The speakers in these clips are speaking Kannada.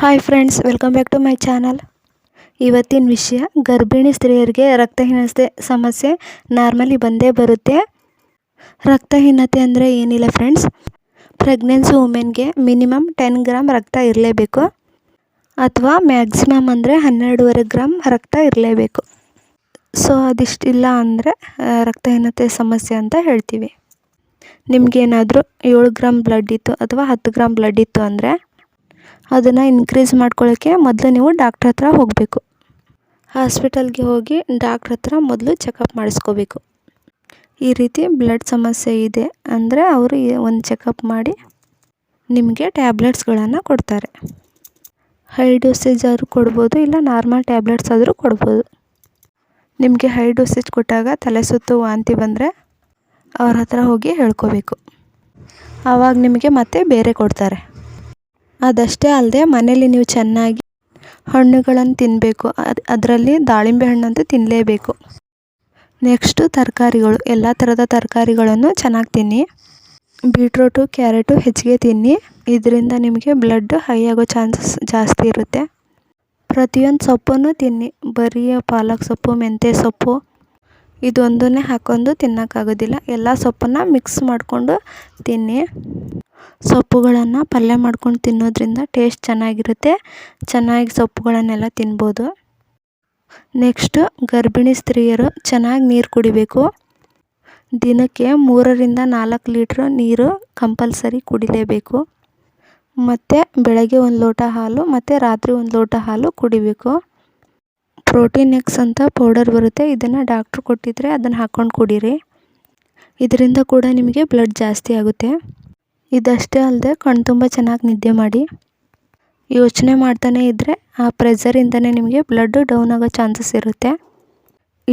Hi friends, welcome back to my channel. ಇವತ್ತಿನ ವಿಷಯ ಗರ್ಭಿಣಿ ಸ್ತ್ರೀಯರಿಗೆ ರಕ್ತಹೀನತೆ ಸಮಸ್ಯೆ ನಾರ್ಮಲಿ ಬಂದೇ ಬರುತ್ತೆ. ರಕ್ತಹೀನತೆ ಅಂದರೆ ಏನಿಲ್ಲ ಫ್ರೆಂಡ್ಸ್, ಪ್ರೆಗ್ನೆನ್ಸಿ ವುಮೆನ್ಗೆ ಮಿನಿಮಮ್ 10 ಗ್ರಾಮ್ ರಕ್ತ ಇರಲೇಬೇಕು, ಅಥವಾ ಮ್ಯಾಕ್ಸಿಮಮ್ ಅಂದರೆ 12.5 ಗ್ರಾಮ್ ರಕ್ತ ಇರಲೇಬೇಕು. ಸೊ ಅದಿಷ್ಟಿಲ್ಲ ಅಂದರೆ ರಕ್ತಹೀನತೆ ಸಮಸ್ಯೆ ಅಂತ ಹೇಳ್ತೀವಿ. ನಿಮಗೇನಾದರೂ 7 ಗ್ರಾಮ್ ಬ್ಲಡ್ ಇತ್ತು ಅಥವಾ 10 ಗ್ರಾಮ್ ಬ್ಲಡ್ ಇತ್ತು ಅಂದರೆ ಅದನ್ನು ಇನ್ಕ್ರೀಸ್ ಮಾಡ್ಕೊಳ್ಳೋಕ್ಕೆ ಮೊದಲು ನೀವು ಡಾಕ್ಟ್ರ್ ಹತ್ರ ಹೋಗಬೇಕು. ಹಾಸ್ಪಿಟಲ್ಗೆ ಹೋಗಿ ಡಾಕ್ಟ್ರ್ ಹತ್ರ ಮೊದಲು ಚೆಕಪ್ ಮಾಡಿಸ್ಕೋಬೇಕು. ಈ ರೀತಿ ಬ್ಲಡ್ ಸಮಸ್ಯೆ ಇದೆ ಅಂದರೆ ಅವರು ಒಂದು ಚೆಕಪ್ ಮಾಡಿ ನಿಮಗೆ ಟ್ಯಾಬ್ಲೆಟ್ಸ್ಗಳನ್ನು ಕೊಡ್ತಾರೆ. ಹೈ ಡೋಸೇಜ್ ಆದರೂ ಕೊಡ್ಬೋದು, ಇಲ್ಲ ನಾರ್ಮಲ್ ಟ್ಯಾಬ್ಲೆಟ್ಸ್ ಆದರೂ ಕೊಡ್ಬೋದು. ನಿಮಗೆ ಹೈ ಡೋಸೇಜ್ ಕೊಟ್ಟಾಗ ತಲೆ ಸುತ್ತು ವಾಂತಿ ಬಂದರೆ ಅವ್ರ ಹತ್ರ ಹೋಗಿ ಹೇಳ್ಕೋಬೇಕು. ಆವಾಗ ನಿಮಗೆ ಮತ್ತೆ ಬೇರೆ ಕೊಡ್ತಾರೆ. ಅದಷ್ಟೇ ಅಲ್ಲದೆ ಮನೇಲಿ ನೀವು ಚೆನ್ನಾಗಿ ಹಣ್ಣುಗಳನ್ನು ತಿನ್ನಬೇಕು. ಅದರಲ್ಲಿ ದಾಳಿಂಬೆ ಹಣ್ಣಂತೂ ತಿನ್ನಲೇಬೇಕು. ನೆಕ್ಸ್ಟು ತರಕಾರಿಗಳು, ಎಲ್ಲ ಥರದ ತರಕಾರಿಗಳನ್ನು ಚೆನ್ನಾಗಿ ತಿನ್ನಿ. ಬೀಟ್ರೂಟು, ಕ್ಯಾರೆಟು ಹೆಚ್ಚಿಗೆ ತಿನ್ನಿ. ಇದರಿಂದ ನಿಮಗೆ ಬ್ಲಡ್ ಹೈ ಆಗೋ ಚಾನ್ಸಸ್ ಜಾಸ್ತಿ ಇರುತ್ತೆ. ಪ್ರತಿಯೊಂದು ಸೊಪ್ಪನ್ನು ತಿನ್ನಿ. ಬರೀ ಪಾಲಕ್ ಸೊಪ್ಪು, ಮೆಂತ್ಯ ಸೊಪ್ಪು ಇದೊಂದನ್ನೇ ಹಾಕ್ಕೊಂಡು ತಿನ್ನೋಕ್ಕಾಗೋದಿಲ್ಲ. ಎಲ್ಲ ಸೊಪ್ಪನ್ನು ಮಿಕ್ಸ್ ಮಾಡಿಕೊಂಡು ತಿನ್ನಿ. ಸೊಪ್ಪುಗಳನ್ನು ಪಲ್ಯ ಮಾಡ್ಕೊಂಡು ತಿನ್ನೋದ್ರಿಂದ ಟೇಸ್ಟ್ ಚೆನ್ನಾಗಿರುತ್ತೆ. ಚೆನ್ನಾಗಿ ಸೊಪ್ಪುಗಳನ್ನೆಲ್ಲ ತಿನ್ಬೋದು. ನೆಕ್ಸ್ಟು ಗರ್ಭಿಣಿ ಸ್ತ್ರೀಯರು ಚೆನ್ನಾಗಿ ನೀರು ಕುಡಿಬೇಕು. ದಿನಕ್ಕೆ 3ರಿಂದ 4 ಲೀಟ್ರ್ ನೀರು ಕಂಪಲ್ಸರಿ ಕುಡಿಲೇಬೇಕು. ಮತ್ತು ಬೆಳಗ್ಗೆ 1 ಲೋಟ ಹಾಲು ಮತ್ತು ರಾತ್ರಿ 1 ಲೋಟ ಹಾಲು ಕುಡಿಬೇಕು. ಪ್ರೋಟೀನ್ ಎಕ್ಸ್ ಅಂತ ಪೌಡರ್ ಬರುತ್ತೆ, ಇದನ್ನು ಡಾಕ್ಟ್ರು ಕೊಟ್ಟಿದ್ರೆ ಅದನ್ನು ಹಾಕ್ಕೊಂಡು ಕುಡೀರಿ. ಇದರಿಂದ ಕೂಡ ನಿಮಗೆ ಬ್ಲಡ್ ಜಾಸ್ತಿ ಆಗುತ್ತೆ. ಇದಷ್ಟೇ ಅಲ್ಲದೆ ಕಣ್ತುಂಬ ಚೆನ್ನಾಗಿ ನಿದ್ದೆ ಮಾಡಿ. ಯೋಚನೆ ಮಾಡ್ತಾನೆ ಇದ್ದರೆ ಆ ಪ್ರೆಷರಿಂದನೇ ನಿಮಗೆ ಬ್ಲಡ್ ಡೌನ್ ಆಗೋ ಚಾನ್ಸಸ್ ಇರುತ್ತೆ.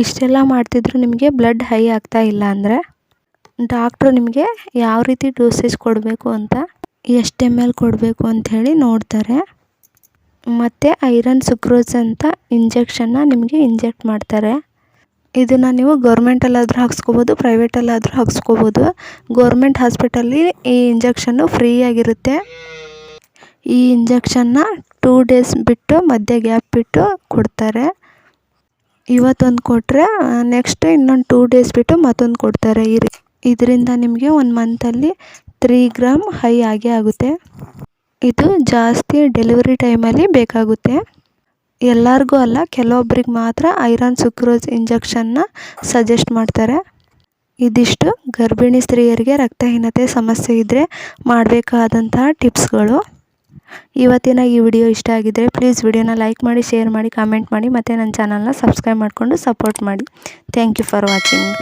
ಇಷ್ಟೆಲ್ಲ ಮಾಡ್ತಿದ್ರು ನಿಮಗೆ ಬ್ಲಡ್ ಹೈ ಆಗ್ತಾ ಇಲ್ಲ ಅಂದರೆ ಡಾಕ್ಟ್ರು ನಿಮಗೆ ಯಾವ ರೀತಿ ಡೋಸೇಜ್ ಕೊಡಬೇಕು ಅಂತ, ಎಷ್ಟು ml ಕೊಡಬೇಕು ಅಂಥೇಳಿ ನೋಡ್ತಾರೆ. ಮತ್ತು ಐರನ್ ಸುಕ್ರೋಸ್ ಅಂತ ಇಂಜೆಕ್ಷನ್ನ ನಿಮಗೆ ಇಂಜೆಕ್ಟ್ ಮಾಡ್ತಾರೆ. ಇದನ್ನು ನೀವು ಗೌರ್ಮೆಂಟಲ್ಲಾದರೂ ಹಾಕ್ಸ್ಕೊಬೋದು, ಪ್ರೈವೇಟಲ್ಲಾದರೂ ಹಾಕ್ಸ್ಕೊಬೋದು. ಗೌರ್ಮೆಂಟ್ ಹಾಸ್ಪಿಟಲ್ಲಿ ಈ ಇಂಜೆಕ್ಷನ್ನು ಫ್ರೀಯಾಗಿರುತ್ತೆ. ಈ ಇಂಜೆಕ್ಷನ್ನ 2 ಡೇಸ್ ಬಿಟ್ಟು ಮಧ್ಯೆ ಗ್ಯಾಪ್ ಬಿಟ್ಟು ಕೊಡ್ತಾರೆ. ಇವತ್ತೊಂದು ಕೊಟ್ಟರೆ ನೆಕ್ಸ್ಟ್ ಇನ್ನೊಂದು 2 ಡೇಸ್ ಬಿಟ್ಟು ಮತ್ತೊಂದು ಕೊಡ್ತಾರೆ. ಇದರಿಂದ ನಿಮಗೆ 1 ಮಂತಲ್ಲಿ 3 ಗ್ರಾಮ್ ಹೈ ಆಗೇ ಆಗುತ್ತೆ. ಇದು ಜಾಸ್ತಿ ಡೆಲಿವರಿ ಟೈಮಲ್ಲಿ ಬೇಕಾಗುತ್ತೆ. ಎಲ್ಲರಿಗೂ ಅಲ್ಲ, ಕೆಲವೊಬ್ಬರಿಗೆ ಮಾತ್ರ ಐರನ್ ಸುಕ್ರೋಸ್ ಇಂಜೆಕ್ಷನ್ನ ಸಜೆಸ್ಟ್ ಮಾಡ್ತಾರೆ. ಇದಿಷ್ಟು ಗರ್ಭಿಣಿ ಸ್ತ್ರೀಯರಿಗೆ ರಕ್ತಹೀನತೆ ಸಮಸ್ಯೆ ಇದ್ದರೆ ಮಾಡಬೇಕಾದಂತಹ ಟಿಪ್ಸ್ಗಳು. ಇವತ್ತಿನ ಈ ವಿಡಿಯೋ ಇಷ್ಟ ಆಗಿದ್ದರೆ ಪ್ಲೀಸ್ ವಿಡಿಯೋನ ಲೈಕ್ ಮಾಡಿ, ಶೇರ್ ಮಾಡಿ, ಕಾಮೆಂಟ್ ಮಾಡಿ, ಮತ್ತು ನನ್ನ ಚಾನಲ್ನ ಸಬ್ಸ್ಕ್ರೈಬ್ ಮಾಡಿಕೊಂಡು ಸಪೋರ್ಟ್ ಮಾಡಿ. Thank you for watching.